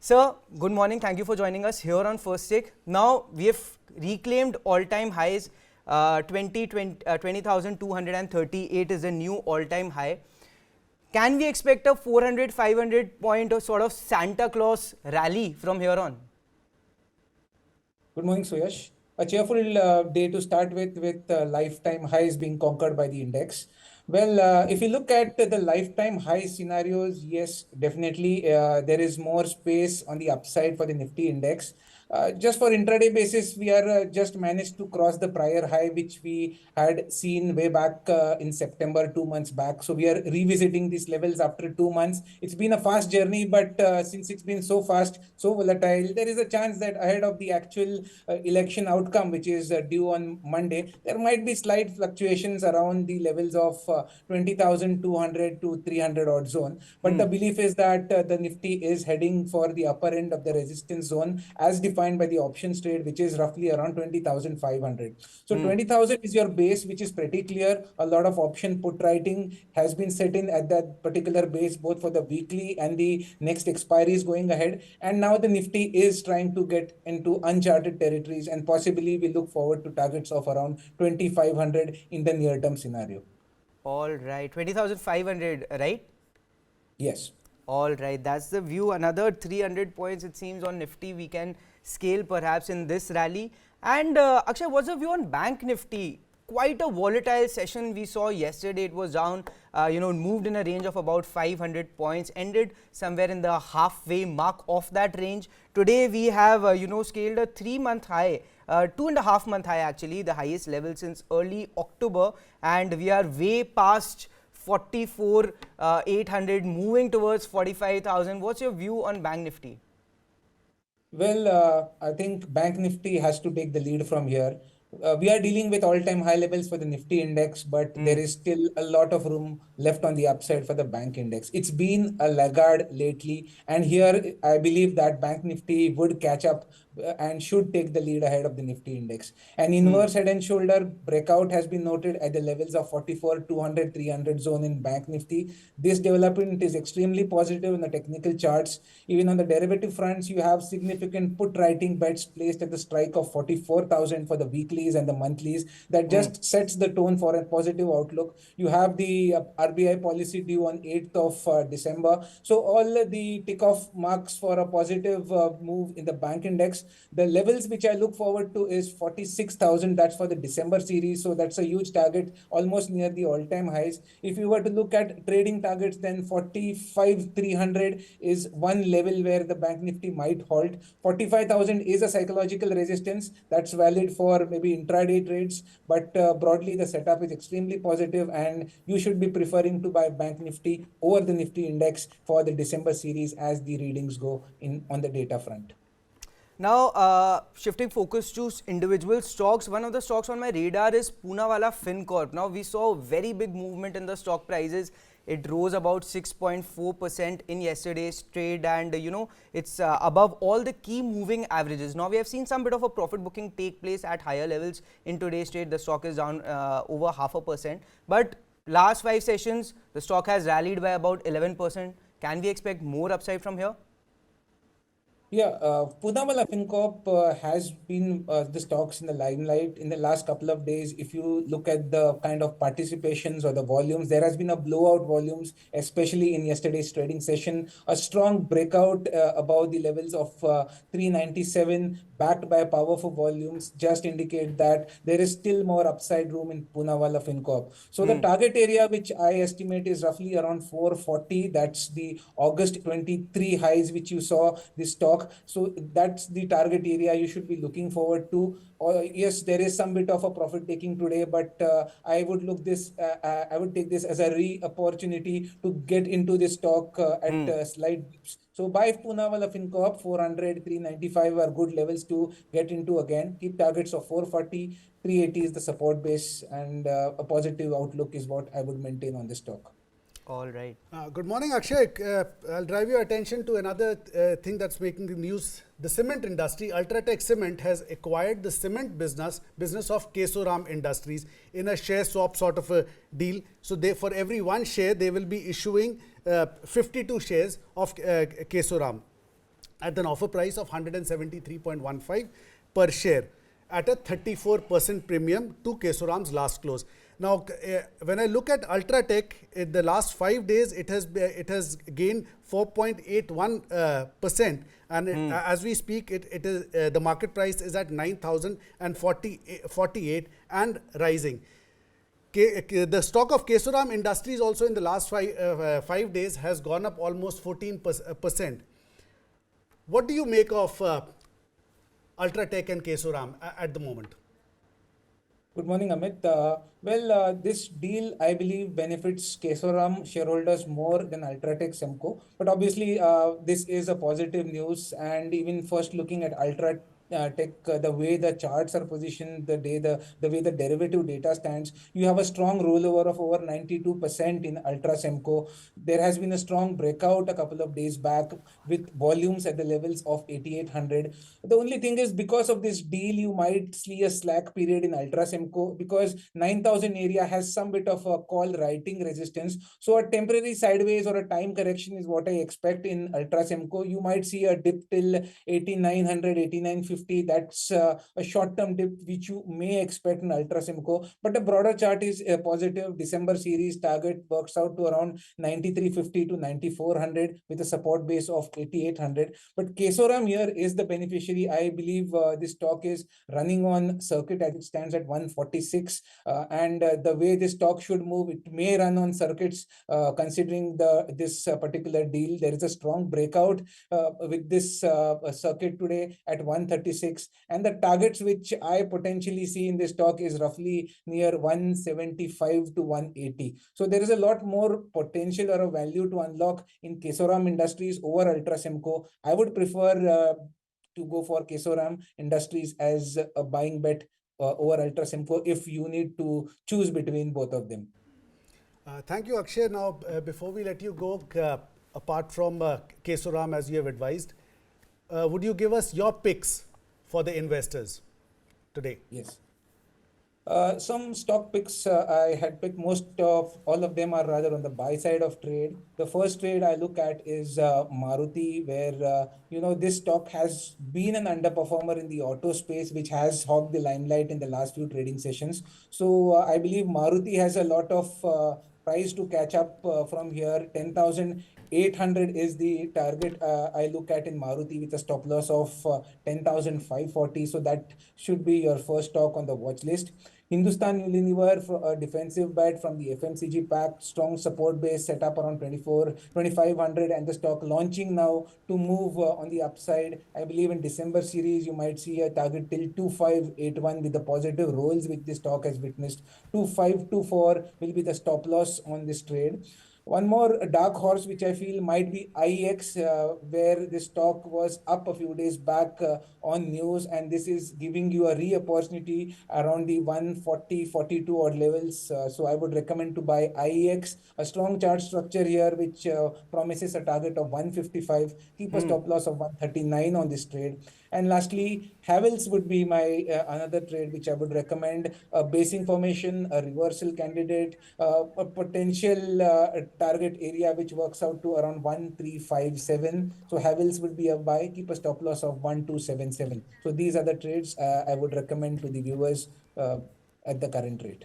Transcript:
Sir, good morning. Thank you for joining us here on First Take. Now, we have reclaimed all-time highs. 20,238 is a new all-time high. Can we expect a 400, 500 point or sort of Santa Claus rally from here on? Good morning, Suyash. A cheerful day to start with lifetime highs being conquered by the index. Well, if you look at the lifetime high scenarios, yes, definitely there is more space on the upside for the Nifty index. Just for intraday basis, we are just managed to cross the prior high, which we had seen way back in September, 2 months back. So we are revisiting these levels after 2 months. It's been a fast journey, but since it's been so fast, so volatile, there is a chance that ahead of the actual election outcome, which is due on Monday, there might be slight fluctuations around the levels of 20,200 to 300 odd zone. But the belief is that the Nifty is heading for the upper end of the resistance zone as defined by the options trade, which is roughly around 20,500. So 20,000 is your base, which is pretty clear. A lot of option put writing has been set in at that particular base, both for the weekly and the next expiries going ahead. And now the Nifty is trying to get into uncharted territories, and possibly we look forward to targets of around 2,500 in the near-term scenario. All right, 20,500, right? Yes. All right, that's the view. Another 300 points, it seems, on Nifty we can scale perhaps in this rally. And Akshay, what's the view on Bank Nifty? Quite a volatile session we saw yesterday. It was down, moved in a range of about 500 points, ended somewhere in the halfway mark of that range. Today we have, scaled a 3-month high, 2.5-month high actually, the highest level since early October, and we are way past 44,800, moving towards 45,000. What's your view on Bank Nifty? Well, I think Bank Nifty has to take the lead from here. We are dealing with all-time high levels for the Nifty index, but there is still a lot of room left on the upside for the bank index. It's been a laggard lately, and here I believe that Bank Nifty would catch up and should take the lead ahead of the Nifty index. An inverse head and shoulder breakout has been noted at the levels of 44, 200, 300 zone in Bank Nifty. This development is extremely positive in the technical charts. Even on the derivative fronts, you have significant put writing bets placed at the strike of 44,000 for the weeklies and the monthlies. That just sets the tone for a positive outlook. You have the RBI policy due on 8th of December. So all the tick-off marks for a positive move in the bank index. The levels which I look forward to is 46,000. That's for the December series. So that's a huge target, almost near the all-time highs. If you were to look at trading targets, then 45,300 is one level where the Bank Nifty might halt. 45,000 is a psychological resistance that's valid for maybe intraday trades, but broadly the setup is extremely positive, and you should be preferring to buy Bank Nifty over the Nifty index for the December series as the readings go in on the data front. Now, shifting focus to individual stocks, one of the stocks on my radar is Poonawalla Fincorp. Now, we saw very big movement in the stock prices. It rose about 6.4% in yesterday's trade, and it's above all the key moving averages. Now, we have seen some bit of a profit booking take place at higher levels in today's trade. The stock is down over 0.5%, but last 5 sessions, the stock has rallied by about 11%. Can we expect more upside from here? Yeah, Poonawalla Fincorp has been the stocks in the limelight in the last couple of days. If you look at the kind of participations or the volumes, there has been a blowout volumes, especially in yesterday's trading session. A strong breakout above the levels of 397, backed by powerful volumes, just indicate that there is still more upside room in Poonawalla Fincorp. So the target area, which I estimate is roughly around 440, that's the August 23 highs which you saw this stock. So that's the target area you should be looking forward to. Yes, there is some bit of a profit taking today, but I would I would take this as a opportunity to get into this stock at slight dips. So buy Poonawalla Fincorp. 400, 395 are good levels to get into again. Keep targets of 440, 380 is the support base, and a positive outlook is what I would maintain on this stock. All right. Good morning, Akshay. I'll drive your attention to another thing that's making the news. The cement industry, Ultratech Cement, has acquired the cement business of Kesoram Industries in a share swap sort of a deal. So for every one share, they will be issuing 52 shares of Kesoram. at an offer price of 173.15 per share at a 34% premium to Kesoram's last close. Now, when I look at Ultratech, in the last 5 days, it has gained 4.81%, and as we speak, it is the market price is at 9,048 and rising. The stock of Kesoram Industries also in the last 5 days has gone up almost 14%. What do you make of Ultratech and Kesoram at the moment? Good morning, Amit. This deal, I believe, benefits Kesoram shareholders more than Ultratech Semco. But obviously, this is a positive news. And even first looking at Ultratech, the way the charts are positioned, the way the derivative data stands, you have a strong rollover of over 92% in Ultra Semco. There has been a strong breakout a couple of days back with volumes at the levels of 8,800. The only thing is, because of this deal, you might see a slack period in Ultra Semco because 9,000 area has some bit of a call writing resistance. So a temporary sideways or a time correction is what I expect in Ultra Semco. You might see a dip till 8,900, 8,950. That's a short-term dip which you may expect in Ultra Semco. But the broader chart is positive. December series target works out to around 9,350 to 9,400 with a support base of 8,800. But Kesoram here is the beneficiary. I believe this stock is running on circuit as it stands at 146. And the way this stock should move, it may run on circuits considering this particular deal. There is a strong breakout with this circuit today at 136. And the targets which I potentially see in this stock is roughly near 175 to 180. So there is a lot more potential or a value to unlock in Kesoram Industries over Ultra Semco. I would prefer to go for Kesoram Industries as a buying bet over Ultra Semco if you need to choose between both of them. Thank you, Akshay. Now, before we let you go, apart from Kesoram, as you have advised, would you give us your picks for the investors today? Yes. Some stock picks I had picked. Most of all of them are rather on the buy side of trade. The first trade I look at is Maruti, where this stock has been an underperformer in the auto space, which has hogged the limelight in the last few trading sessions. So I believe Maruti has a lot of price to catch up from here. 10,800 is the target I look at in Maruti with a stop loss of 10,540. So that should be your first stock on the watch list. Hindustan Unilever for a defensive bet from the FMCG pack, strong support base set up around 2,500, and the stock launching now to move on the upside. I believe in December series, you might see a target till 2,581 with the positive rolls which the stock has witnessed. 2,524 will be the stop loss on this trade. One more dark horse, which I feel might be IEX, where the stock was up a few days back on news, and this is giving you a re-opportunity around the 140, 42 odd levels. So I would recommend to buy IEX, a strong chart structure here, which promises a target of 155. Keep a stop loss of 139 on this trade. And lastly, Havells would be my another trade which I would recommend. A basing formation, a reversal candidate, a potential target area which works out to around 1,357. So Havells would be a buy. Keep a stop loss of 1,277. So these are the trades I would recommend to the viewers at the current rate.